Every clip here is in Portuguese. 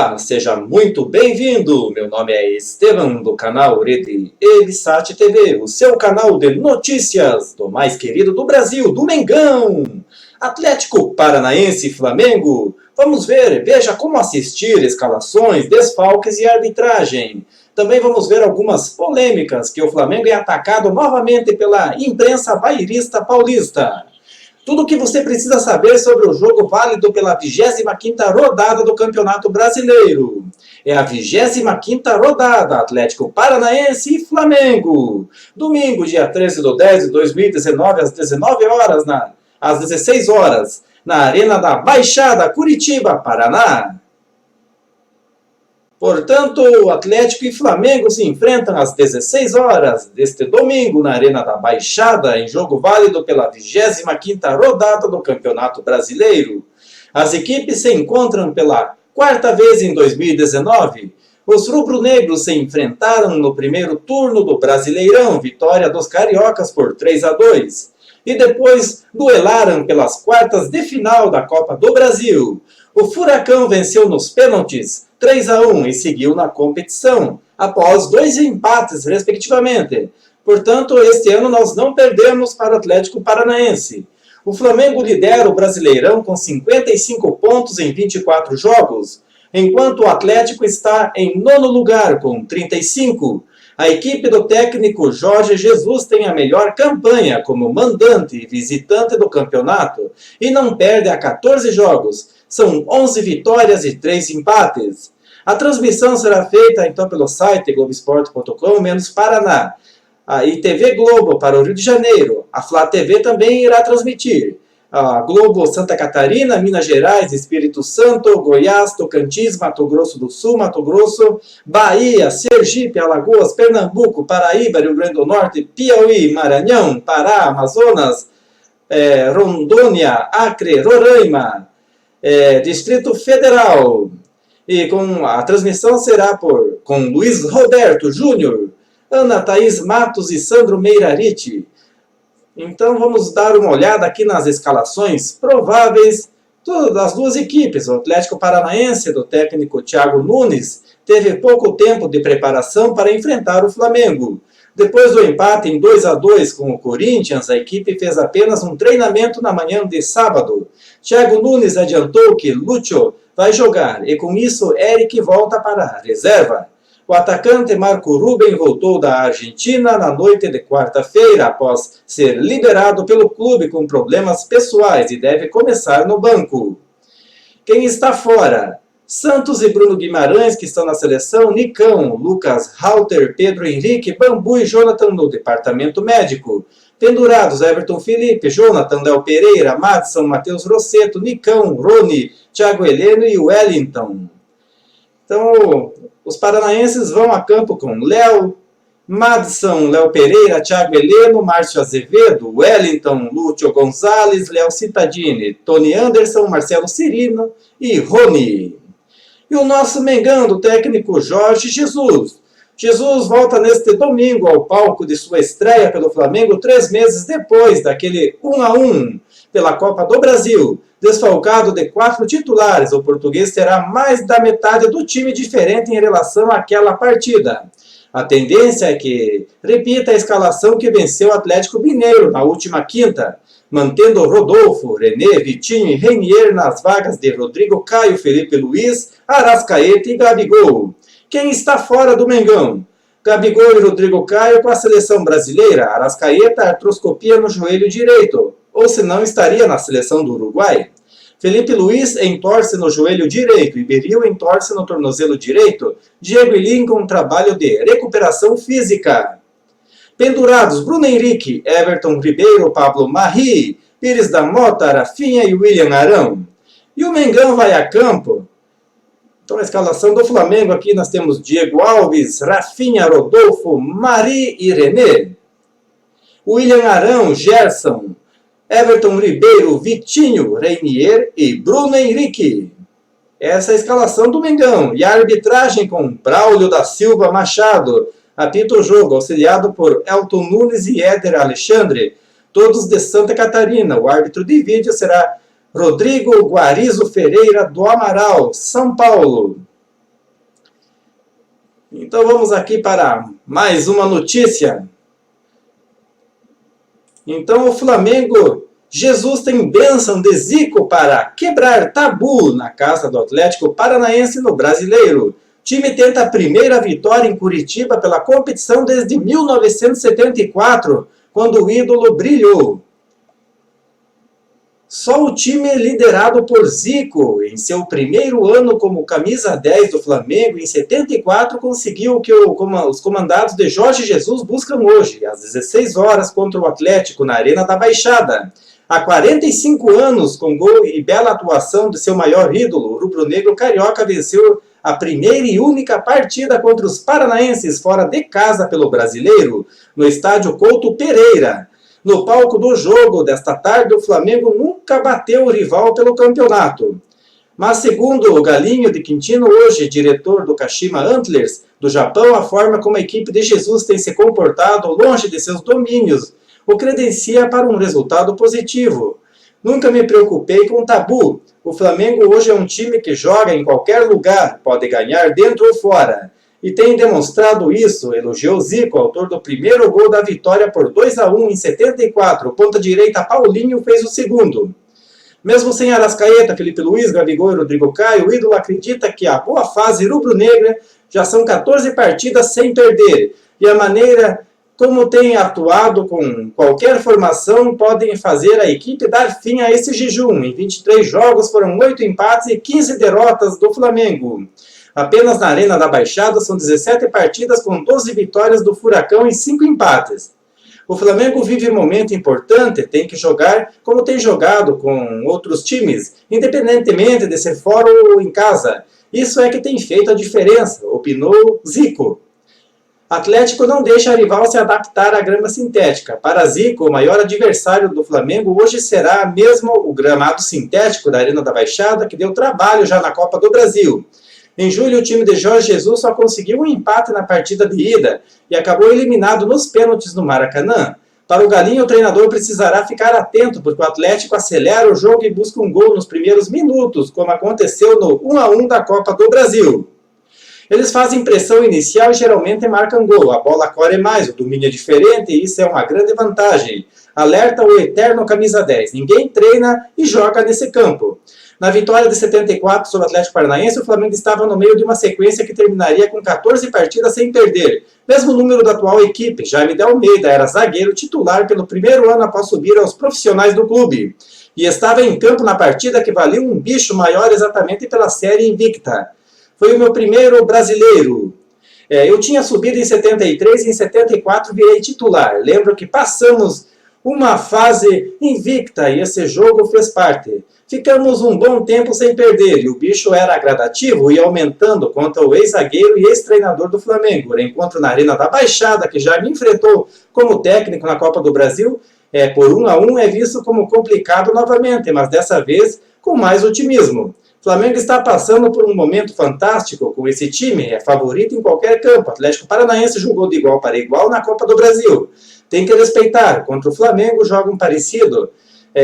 Olá, seja muito bem-vindo! Meu nome é Estevam, do canal Rede Elisat TV, o seu canal de notícias do mais querido do Brasil, do Mengão! Atlético Paranaense e Flamengo. Vamos ver, veja como assistir escalações, desfalques e arbitragem. Também vamos ver algumas polêmicas que o Flamengo é atacado novamente pela imprensa bairrista paulista. Tudo o que você precisa saber sobre o jogo válido pela 25ª rodada do Campeonato Brasileiro. É a 25ª rodada, Atlético Paranaense e Flamengo. Domingo, dia 13/10/2019, às 19 horas, às 16 horas, na Arena da Baixada, Curitiba, Paraná. Portanto, Atlético e Flamengo se enfrentam às 16 horas deste domingo na Arena da Baixada, em jogo válido pela 25ª rodada do Campeonato Brasileiro. As equipes se encontram pela quarta vez em 2019. Os rubro-negros se enfrentaram no primeiro turno do Brasileirão, vitória dos cariocas por 3-2. E depois duelaram pelas quartas de final da Copa do Brasil. O Furacão venceu nos pênaltis 3-1 e seguiu na competição, após 2 empates, respectivamente. Portanto, este ano nós não perdemos para o Atlético Paranaense. O Flamengo lidera o Brasileirão com 55 pontos em 24 jogos, enquanto o Atlético está em nono lugar com 35. A equipe do técnico Jorge Jesus tem a melhor campanha como mandante e visitante do campeonato e não perde há 14 jogos. São 11 vitórias e 3 empates. A transmissão será feita então pelo site Globoesporte.com menos Paraná. E TV Globo para o Rio de Janeiro. A Flá TV também irá transmitir. A Globo Santa Catarina, Minas Gerais, Espírito Santo, Goiás, Tocantins, Mato Grosso do Sul, Mato Grosso, Bahia, Sergipe, Alagoas, Pernambuco, Paraíba, Rio Grande do Norte, Piauí, Maranhão, Pará, Amazonas, Rondônia, Acre, Roraima, Distrito Federal. E com a transmissão será com Luiz Roberto Júnior, Ana Thaís Matos e Sandro Meirariti. Então vamos dar uma olhada aqui nas escalações prováveis das duas equipes. O Atlético Paranaense, do técnico Thiago Nunes, teve pouco tempo de preparação para enfrentar o Flamengo. Depois do empate em 2-2 com o Corinthians, a equipe fez apenas um treinamento na manhã de sábado. Thiago Nunes adiantou que Lúcio vai jogar e com isso Eric volta para a reserva. O atacante Marco Ruben voltou da Argentina na noite de quarta-feira após ser liberado pelo clube com problemas pessoais e deve começar no banco. Quem está fora? Santos e Bruno Guimarães, que estão na seleção, Nicão, Lucas Halter, Pedro Henrique, Bambu e Jonathan no departamento médico. Pendurados, Everton Felipe, Jonathan, Léo Pereira, Madison, Matheus Rosseto, Nicão, Rony, Thiago Heleno e Wellington. Então, os paranaenses vão a campo com Léo, Madison, Léo Pereira, Thiago Heleno, Márcio Azevedo, Wellington, Lúcio Gonzalez, Léo Cittadini, Tony Anderson, Marcelo Cirino e Rony. E o nosso Mengão, do técnico Jorge Jesus. Jesus volta neste domingo ao palco de sua estreia pelo Flamengo 3 meses depois daquele 1-1 pela Copa do Brasil. Desfalcado de 4 titulares, o português terá mais da metade do time diferente em relação àquela partida. A tendência é que repita a escalação que venceu o Atlético Mineiro na última quinta, mantendo Rodolfo, René, Vitinho e Reinier nas vagas de Rodrigo Caio, Felipe Luiz, Arrascaeta e Gabigol. Quem está fora do Mengão? Gabigol e Rodrigo Caio com a seleção brasileira, Arrascaeta artroscopia no joelho direito, ou se não estaria na seleção do Uruguai. Felipe Luiz entorce no joelho direito e Beril entorce no tornozelo direito. Diego e Lincoln trabalho de recuperação física. Pendurados, Bruno Henrique, Everton Ribeiro, Pablo Marri, Pires da Mota, Rafinha e William Arão. E o Mengão vai a campo. Então a escalação do Flamengo aqui nós temos Diego Alves, Rafinha, Rodolfo, Mari e René. William Arão, Gerson, Everton Ribeiro, Vitinho, Reinier e Bruno Henrique. Essa é a escalação do Mengão. E a arbitragem com Braulio da Silva Machado. Apita o jogo, auxiliado por Elton Nunes e Éder Alexandre, todos de Santa Catarina. O árbitro de vídeo será Rodrigo Guarizo Ferreira do Amaral, São Paulo. Então vamos aqui para mais uma notícia. Então o Flamengo, Jesus tem bênção de Zico para quebrar tabu na casa do Atlético Paranaense no Brasileiro. Time tenta a primeira vitória em Curitiba pela competição desde 1974, quando o ídolo brilhou. Só o time liderado por Zico, em seu primeiro ano como camisa 10 do Flamengo, em 74, conseguiu o que os comandados de Jorge Jesus buscam hoje, às 16 horas contra o Atlético, na Arena da Baixada. Há 45 anos, com gol e bela atuação de seu maior ídolo, o rubro-negro carioca venceu a primeira e única partida contra os paranaenses fora de casa pelo Brasileiro, no estádio Couto Pereira. No palco do jogo desta tarde, o Flamengo nunca bateu o rival pelo campeonato. Mas segundo o Galinho de Quintino, hoje diretor do Kashima Antlers do Japão, a forma como a equipe de Jesus tem se comportado longe de seus domínios o credencia para um resultado positivo. Nunca me preocupei com tabu. O Flamengo hoje é um time que joga em qualquer lugar, pode ganhar dentro ou fora. E tem demonstrado isso, elogiou Zico, autor do primeiro gol da vitória por 2-1 em 74. O ponta-direita Paulinho fez o segundo. Mesmo sem Arrascaeta, Felipe Luiz, Gabigol e Rodrigo Caio, o ídolo acredita que a boa fase rubro-negra já são 14 partidas sem perder. E a maneira como tem atuado com qualquer formação podem fazer a equipe dar fim a esse jejum. Em 23 jogos foram 8 empates e 15 derrotas do Flamengo. Apenas na Arena da Baixada são 17 partidas com 12 vitórias do Furacão e 5 empates. O Flamengo vive um momento importante, tem que jogar como tem jogado com outros times, independentemente de ser fora ou em casa. Isso é que tem feito a diferença, opinou Zico. Atlético não deixa a rival se adaptar à grama sintética. Para Zico, o maior adversário do Flamengo hoje será mesmo o gramado sintético da Arena da Baixada, que deu trabalho já na Copa do Brasil. Em julho, o time de Jorge Jesus só conseguiu um empate na partida de ida e acabou eliminado nos pênaltis no Maracanã. Para o Galinho, o treinador precisará ficar atento, porque o Atlético acelera o jogo e busca um gol nos primeiros minutos, como aconteceu no 1-1 da Copa do Brasil. Eles fazem pressão inicial e geralmente marcam gol. A bola corre mais, o domínio é diferente e isso é uma grande vantagem. Alerta o eterno camisa 10. Ninguém treina e joga nesse campo. Na vitória de 74 sobre o Atlético Paranaense, o Flamengo estava no meio de uma sequência que terminaria com 14 partidas sem perder. Mesmo número da atual equipe, Jaime de Almeida era zagueiro titular pelo primeiro ano após subir aos profissionais do clube. E estava em campo na partida que valia um bicho maior exatamente pela série invicta. Foi o meu primeiro brasileiro. Eu tinha subido em 73 e em 74 virei titular. Lembro que passamos uma fase invicta e esse jogo fez parte. Ficamos um bom tempo sem perder e o bicho era gradativo e aumentando contra o ex-zagueiro e ex-treinador do Flamengo. O encontro na Arena da Baixada, que já me enfrentou como técnico na Copa do Brasil, por 1-1 é visto como complicado novamente, mas dessa vez com mais otimismo. O Flamengo está passando por um momento fantástico com esse time, é favorito em qualquer campo. O Atlético Paranaense jogou de igual para igual na Copa do Brasil. Tem que respeitar, contra o Flamengo jogam parecido,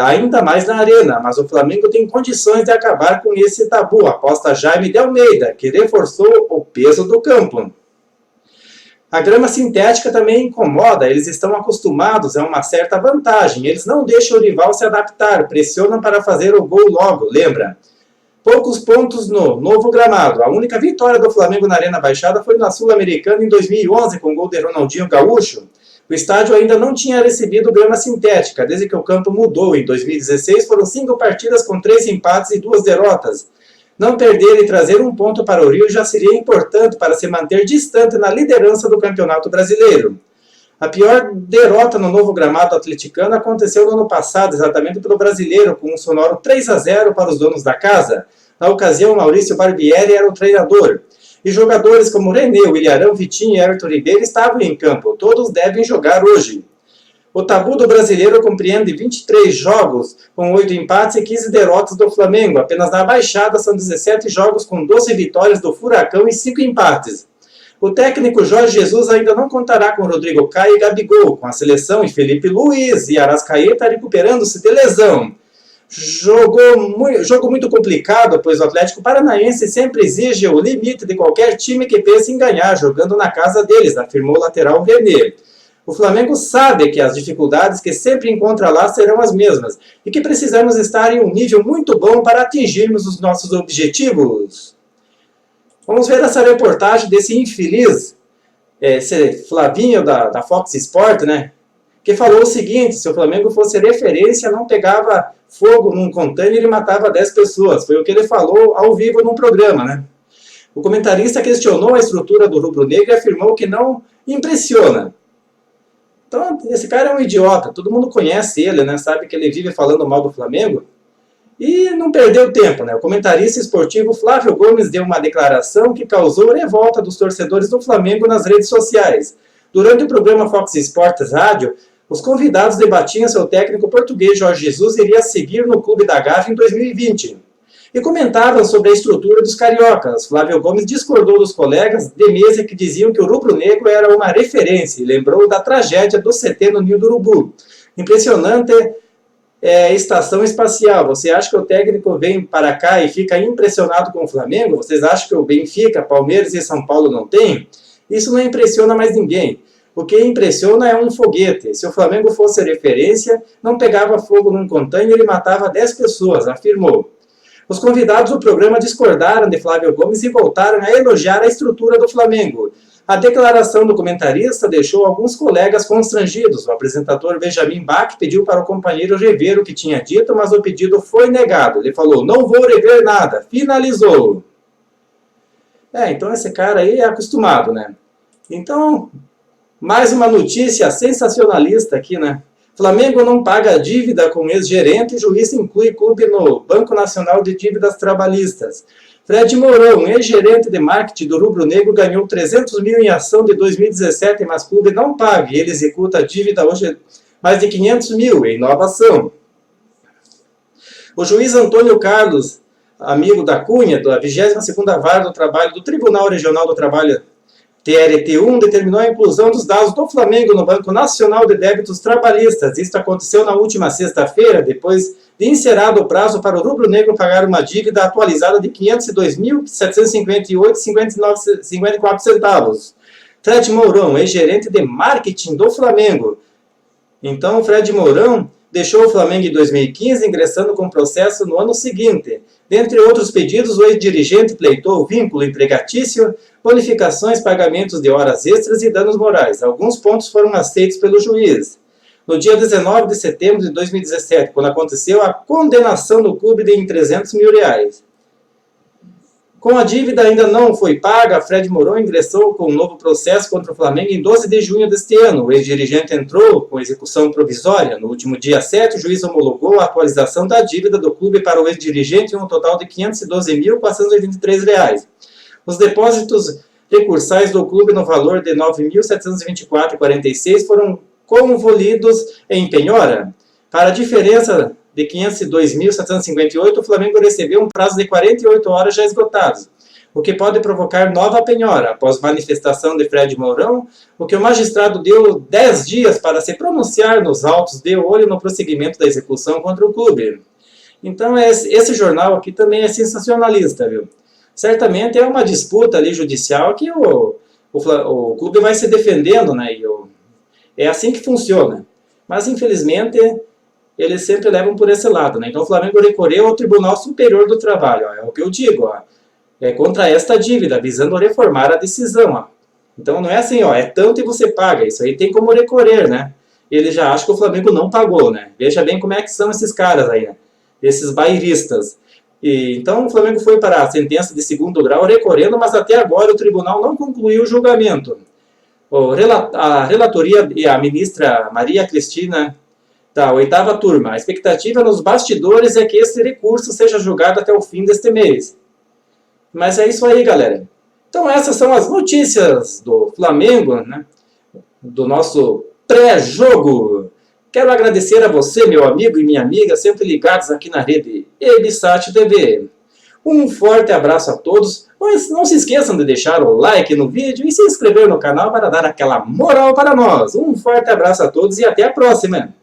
ainda mais na Arena, mas o Flamengo tem condições de acabar com esse tabu, aposta Jaime de Almeida, que reforçou o peso do campo. A grama sintética também incomoda, eles estão acostumados a uma certa vantagem, eles não deixam o rival se adaptar, pressionam para fazer o gol logo, lembra? Poucos pontos no novo gramado. A única vitória do Flamengo na Arena Baixada foi na Sul-Americana em 2011, com o gol de Ronaldinho Gaúcho. O estádio ainda não tinha recebido grama sintética, desde que o campo mudou. Em 2016 foram 5 partidas com 3 empates e 2 derrotas. Não perder e trazer um ponto para o Rio já seria importante para se manter distante na liderança do Campeonato Brasileiro. A pior derrota no novo gramado atleticano aconteceu no ano passado, exatamente pelo Brasileiro, com um sonoro 3-0 para os donos da casa. Na ocasião, Maurício Barbieri era o treinador. E jogadores como René, Willian, Vitinho e Everton Ribeiro estavam em campo. Todos devem jogar hoje. O tabu do Brasileiro compreende 23 jogos, com 8 empates e 15 derrotas do Flamengo. Apenas na Baixada são 17 jogos com 12 vitórias do Furacão e 5 empates. O técnico Jorge Jesus ainda não contará com Rodrigo Caio e Gabigol, com a seleção e Felipe Luiz e Arrascaeta recuperando-se de lesão. Jogo muito complicado, pois o Atlético Paranaense sempre exige o limite de qualquer time que pense em ganhar, jogando na casa deles, afirmou o lateral René. O Flamengo sabe que as dificuldades que sempre encontra lá serão as mesmas e que precisamos estar em um nível muito bom para atingirmos os nossos objetivos. Vamos ver essa reportagem desse infeliz, esse Flavinho da Fox Sport, né? Que falou o seguinte: se o Flamengo fosse referência, não pegava fogo num container e matava 10 pessoas. Foi o que ele falou ao vivo num programa, né? O comentarista questionou a estrutura do rubro-negro e afirmou que não impressiona. Então, esse cara é um idiota, todo mundo conhece ele, né? Sabe que ele vive falando mal do Flamengo. E não perdeu tempo, né? O comentarista esportivo Flávio Gomes deu uma declaração que causou revolta dos torcedores do Flamengo nas redes sociais. Durante o programa Fox Sports Rádio, os convidados debatiam se o técnico português Jorge Jesus iria seguir no Clube da Gávea em 2020. E comentavam sobre a estrutura dos cariocas. Flávio Gomes discordou dos colegas de mesa que diziam que o rubro-negro era uma referência e lembrou da tragédia do CT no Ninho do Urubu. Impressionante estação espacial. Você acha que o técnico vem para cá e fica impressionado com o Flamengo? Vocês acham que o Benfica, Palmeiras e São Paulo não tem? Isso não impressiona mais ninguém. O que impressiona é um foguete. Se o Flamengo fosse referência, não pegava fogo num container e matava 10 pessoas, afirmou. Os convidados do programa discordaram de Flávio Gomes e voltaram a elogiar a estrutura do Flamengo. A declaração do comentarista deixou alguns colegas constrangidos. O apresentador Benjamin Bach pediu para o companheiro rever o que tinha dito, mas o pedido foi negado. Ele falou: não vou rever nada. Finalizou. Então esse cara aí é acostumado, né? Então, mais uma notícia sensacionalista aqui, né? Flamengo não paga dívida com ex-gerente e juiz inclui clube no Banco Nacional de Dívidas Trabalhistas. Fred Mourão, ex-gerente de marketing do Rubro Negro, ganhou 300 mil em ação de 2017, mas o clube não paga e ele executa a dívida hoje mais de 500 mil em nova ação. O juiz Antônio Carlos, amigo da Cunha, da 22ª Vara do Trabalho do Tribunal Regional do Trabalho, TRT1, determinou a inclusão dos dados do Flamengo no Banco Nacional de Débitos Trabalhistas. Isso aconteceu na última sexta-feira, depois de encerrado o prazo para o rubro-negro pagar uma dívida atualizada de R$ 502.758,54. Fred Mourão, ex-gerente de marketing do Flamengo. Então, Fred Mourão deixou o Flamengo em 2015, ingressando com processo no ano seguinte. Dentre outros pedidos, o ex-dirigente pleitou vínculo empregatício, bonificações, pagamentos de horas extras e danos morais. Alguns pontos foram aceitos pelo juiz. No dia 19 de setembro de 2017, quando aconteceu a condenação do clube de R$ 300 mil. Com a dívida ainda não foi paga, Fred Mourão ingressou com um novo processo contra o Flamengo em 12 de junho deste ano. O ex-dirigente entrou com execução provisória. No último dia 7, o juiz homologou a atualização da dívida do clube para o ex-dirigente em um total de R$ 512.483. Os depósitos recursais do clube no valor de R$ 9.724,46 foram convolidos em penhora. Para a diferença de R$ 502.758, o Flamengo recebeu um prazo de 48 horas já esgotados, o que pode provocar nova penhora. Após manifestação de Fred Mourão, o que o magistrado deu 10 dias para se pronunciar nos autos de olho no prosseguimento da execução contra o clube. Então, esse jornal aqui também é sensacionalista, viu? Certamente é uma disputa ali judicial que o clube vai se defendendo, né? É assim que funciona. Mas, infelizmente, eles sempre levam por esse lado, né? Então, o Flamengo recorreu ao Tribunal Superior do Trabalho, é o que eu digo, contra esta dívida, visando reformar a decisão. Então, não é assim, é tanto e você paga, isso aí tem como recorrer, né? Ele já acha que o Flamengo não pagou, né? Veja bem como é que são esses caras aí, né? Esses bairistas. Então, o Flamengo foi para a sentença de segundo grau recorrendo, mas até agora o tribunal não concluiu o julgamento. A relatoria e a ministra Maria Cristina, da 8ª turma, a expectativa nos bastidores é que esse recurso seja julgado até o fim deste mês. Mas é isso aí, galera. Então, essas são as notícias do Flamengo, né? Do nosso pré-jogo. Quero agradecer a você, meu amigo e minha amiga, sempre ligados aqui na rede Ebsat TV. Um forte abraço a todos. Mas não se esqueçam de deixar o like no vídeo e se inscrever no canal para dar aquela moral para nós. Um forte abraço a todos e até a próxima!